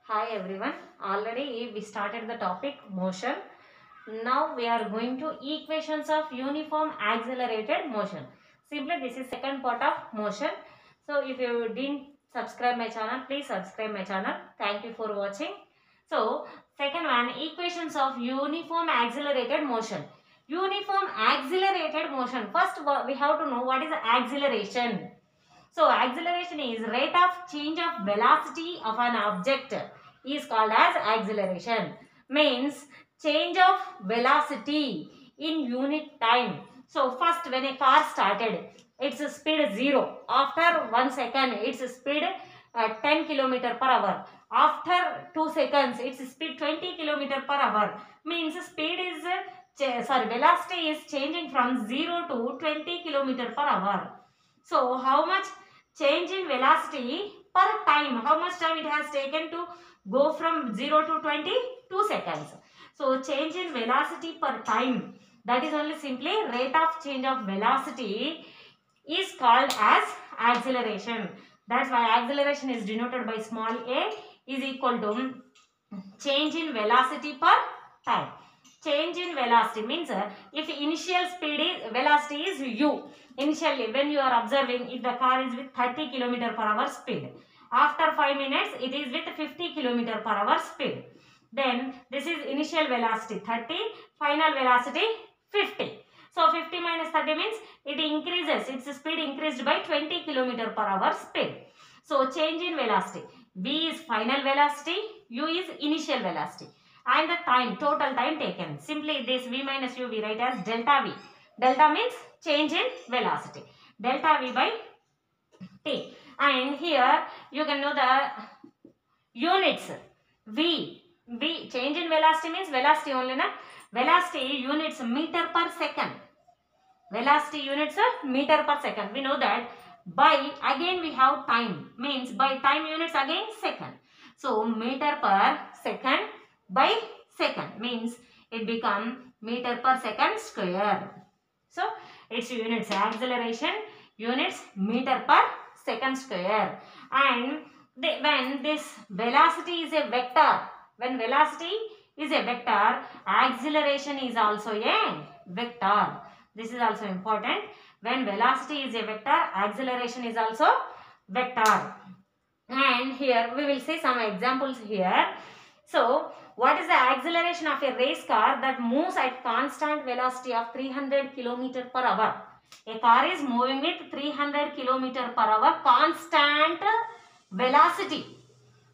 Hi everyone. Already we started the topic motion. Now we are going to equations of uniform accelerated motion. Simply this is second part of motion. So if you didn't subscribe my channel, please subscribe my channel. Thank you for watching. So second one, equations of uniform accelerated motion. Uniform accelerated motion. First we have to know what is acceleration. So acceleration is rate of change of velocity of an object is called as acceleration. Means change of velocity in unit time. So first when a car started, its speed 0. After 1 second, its speed 10 km per hour. After 2 seconds, its speed 20 km per hour. Means speed is velocity is changing from 0 to 20 km per hour. So how much change in velocity per time? How much time it has taken to go from 0 to 20? 2 seconds. So change in velocity per time, that is only simply rate of change of velocity is called as acceleration. That's why acceleration is denoted by small a is equal to change in velocity per time. Change in velocity means if initial speed is velocity is u. Initially when you are observing, if the car is with 30 km per hour speed, after 5 minutes it is with 50 km per hour speed. Then this is initial velocity 30, final velocity 50. So 50 minus 30 means it increases, its speed increased by 20 km per hour speed. So change in velocity. V is final velocity, U is initial velocity, and the time, total time taken. Simply this V minus U we write as delta V. Delta means change in velocity. Delta V by T. And here you can know the units. V change in velocity means velocity only na. Velocity units meter per second. Velocity units meter per second. We know that. By again we have time, means by time units again second. So meter per second by second means it become meter per second square. So its units acceleration units meter per second square. And when this velocity is a vector, when velocity is a vector, acceleration is also a vector. This is also important. When velocity is a vector, acceleration is also vector. And here we will see some examples here. So what is the acceleration of a race car that moves at constant velocity of 300 km per hour? A car is moving with 300 km per hour constant velocity.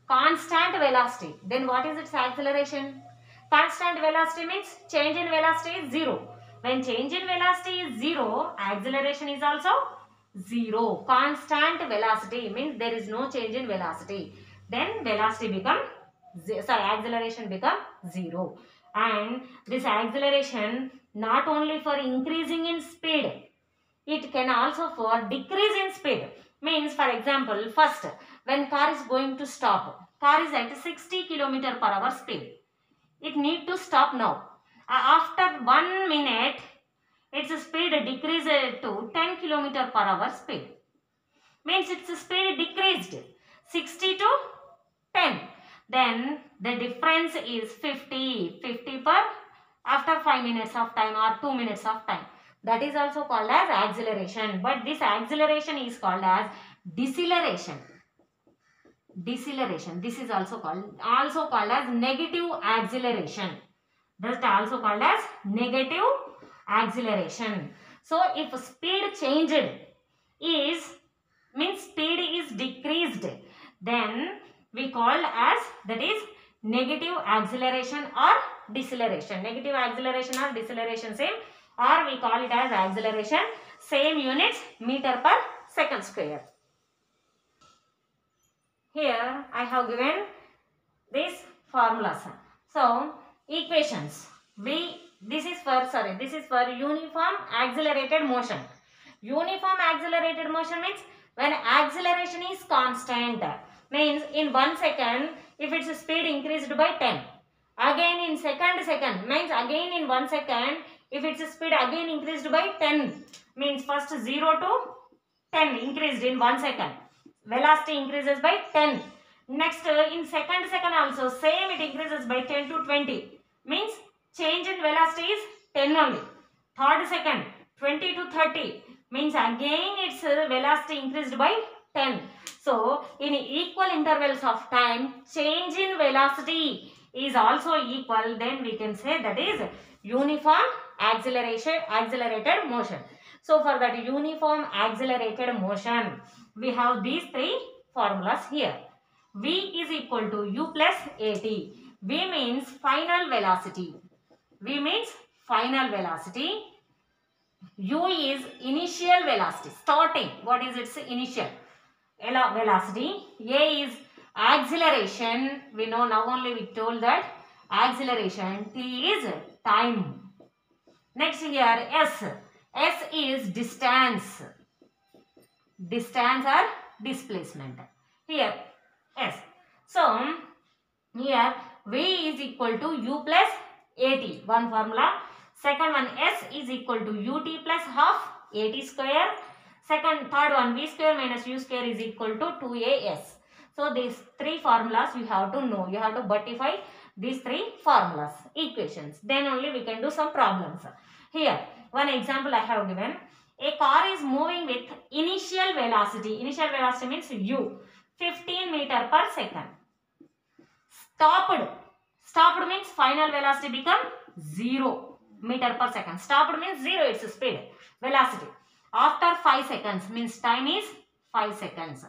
Constant velocity. Then what is its acceleration? Constant velocity means change in velocity is 0. When change in velocity is 0, acceleration is also 0. Constant velocity means there is no change in velocity. Then velocity become, acceleration become 0. And this acceleration not only for increasing in speed, it can also for decrease in speed. Means for example, first when car is going to stop, car is at 60 km per hour speed. It need to stop now. After 1 minute, its speed decreases to 10 km per hour speed. Means its speed decreased 60 to 10. Then the difference is 50 per after 5 minutes of time or 2 minutes of time. That is also called as acceleration. But this acceleration is called as deceleration. Deceleration. This is also called as negative acceleration. That is also called as negative acceleration. So if speed changed is means speed is decreased, then we call as that is negative acceleration or deceleration. Negative acceleration or deceleration same, or we call it as acceleration, same units meter per second square. Here I have given these formulas. So equations. This is for uniform accelerated motion. Uniform accelerated motion means when acceleration is constant. Means in 1 second, if its speed increased by 10. Again in second means again in 1 second, if its speed again increased by 10. Means first 0 to 10 increased in 1 second. Velocity increases by 10. Next, in second also same, it increases by 10 to 20. Means change in velocity is 10 only. Third second 20 to 30 means again its velocity increased by 10. So in equal intervals of time, change in velocity is also equal. Then we can say that is uniform accelerated motion. So for that uniform accelerated motion, we have these three formulas here. V is equal to u plus at. V means final velocity. V means final velocity. U is initial velocity, starting. What is its initial velocity? A is acceleration. We know now only we told that acceleration. T is time. Next here S. S is distance. Distance or displacement. Here S. So here V is equal to U plus AT. One formula. Second one S is equal to UT plus half AT square. Third one V square minus U square is equal to 2AS. So these three formulas you have to know. You have to buttify these three formulas, equations. Then only we can do some problems. Here one example I have given. A car is moving with initial velocity. Initial velocity means U. 15 meter per second. Stopped means final velocity become 0 meter per second. Stopped means 0, its speed, velocity. After 5 seconds means time is 5 seconds.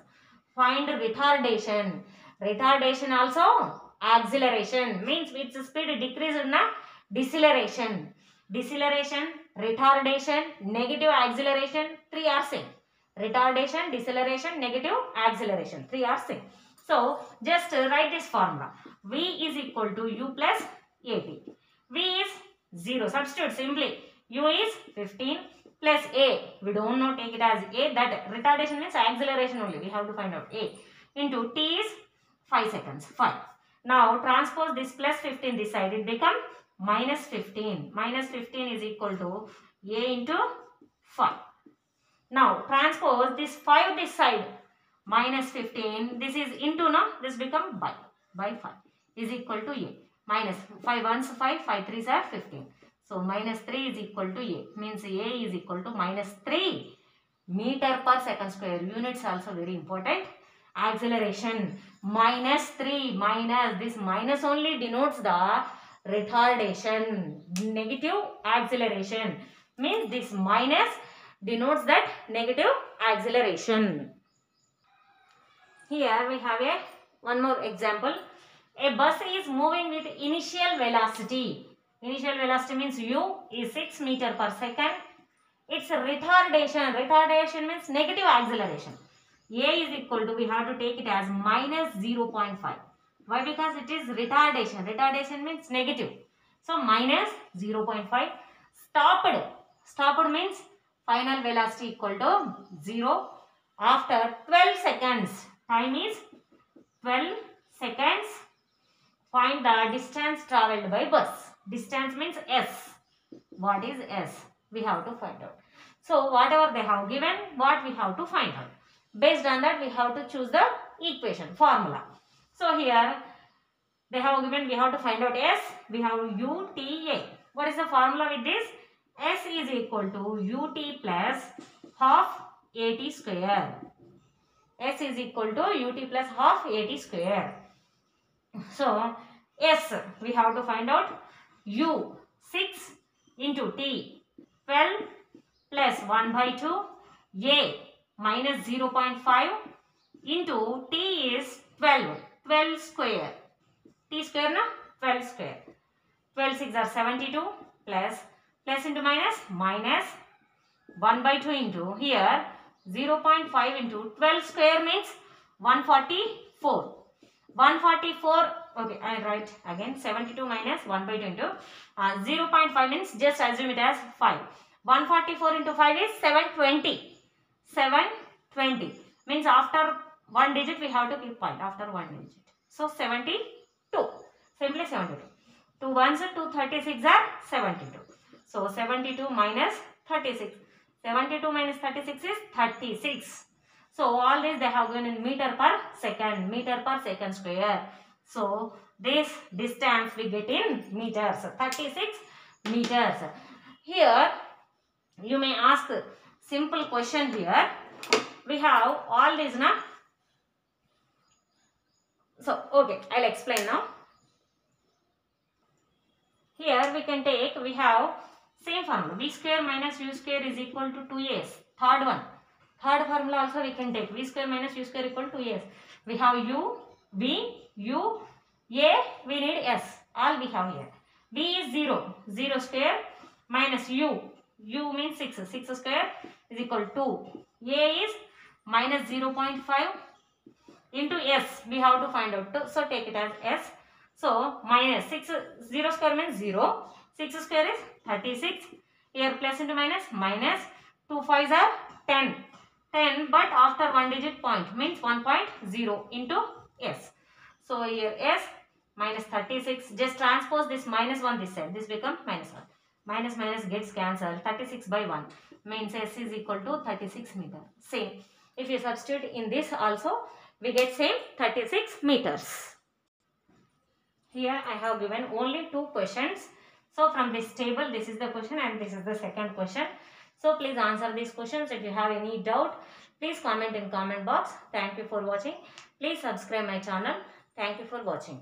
Find retardation. Retardation also acceleration means its speed decreased in a deceleration. Deceleration, retardation, negative acceleration, 3 are same. Retardation, deceleration, negative acceleration, 3 are same. So just write this formula. V is equal to U plus AT. V is 0. Substitute simply. U is 15 plus A. We don't know, take it as A. That retardation means acceleration only. We have to find out A. Into T is 5 seconds. 5. Now transpose this plus 15 this side. It become minus 15. Minus 15 is equal to A into 5. Now transpose this 5 this side. Minus 15. This is into, no? This become by 5 is equal to A. Minus 5 ones 5. 5 threes are 15. So minus 3 is equal to A. Means A is equal to minus 3 meter per second square. Units also very important. Acceleration minus 3 minus. This minus only denotes the retardation. Negative acceleration. Means this minus denotes that negative acceleration. Here we have one more example. A bus is moving with initial velocity. Initial velocity means U is 6 meter per second. Its retardation. Retardation means negative acceleration. A is equal to, we have to take it as minus 0.5. Why? Because it is retardation. Retardation means negative. So minus 0.5. Stopped means final velocity equal to 0 after 12 seconds. Time is 12 seconds. Find the distance travelled by bus. Distance means S. What is S? We have to find out. So whatever they have given, what we have to find out. Based on that, we have to choose the equation, formula. So here they have given, we have to find out S. We have UTA. What is the formula with this? S is equal to UT plus half AT square. S is equal to UT plus half AT square. So S we have to find out. U 6 into T 12 plus 1 by 2. A minus 0.5 into T is 12. 12 square. T square na? 12 square. 12 6 are 72 plus into minus 1 by 2 into here 0.5 into 12 square means 144. 144, okay, I write again 72 minus 1 by 2 into 0.5 means just assume it as 5. 144 into 5 is 720. 720 means after one digit we have to keep point after one digit. So 72. Simply 72. 2 ones 236 are 72. So 72 minus 36. 72 minus 36 is 36. So all this they have given in meter per second square. So this distance we get in meters, 36 meters. Here you may ask simple question here. We have all these now. So okay, I'll explain now. Here we can take, we have same formula, v square minus u square is equal to 2s. Third one, third formula also we can take, v square minus u square equal to 2s. We have u, v, u, a, we need s. All we have here. v is 0, 0 square minus u, u means 6, 6 square is equal to 2. A is minus 0.5 into s, we have to find out. So take it as s. So minus 6, 0 square means 0, 6 square is 36, here plus into minus, minus 2 5s are 10, 10 but after one digit point means 1.0 into s. So here s minus 36, just transpose this minus 1 this side, this becomes minus 1. Minus minus gets cancelled, 36 by 1 means s is equal to 36 meter. Same, if you substitute in this also, we get same 36 meters. Here I have given only 2 questions. So from this table, this is the question and this is the second question. So please answer these questions. If you have any doubt, please comment in comment box. Thank you for watching. Please subscribe my channel. Thank you for watching.